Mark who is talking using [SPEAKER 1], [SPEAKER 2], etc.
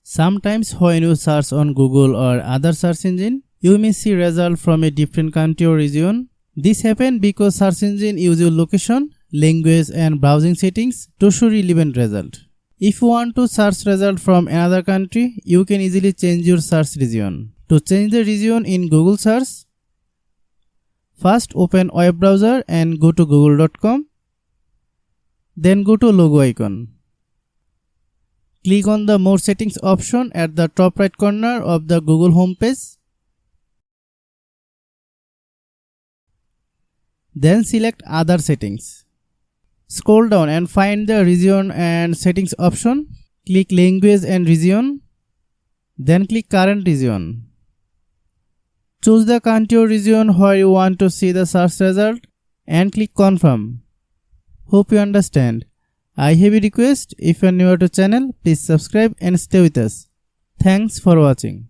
[SPEAKER 1] Sometimes when you search on Google or other search engine, you may see result from a different country or region. This happens because search engine use your location, language and browsing settings to show relevant result. If you want to search result from another country, you can easily change your search region. To change the region in Google search, first open web browser and go to google.com. Then go to logo icon. Click on the More Settings option at the top right corner of the Google homepage. Then select Other Settings. Scroll down and find the Region and Settings option. Click Language and Region. Then click Current Region. Choose the country or region where you want to see the search result and click Confirm. Hope you understand. I have a request, if you are new to channel, please subscribe and stay with us. Thanks for watching.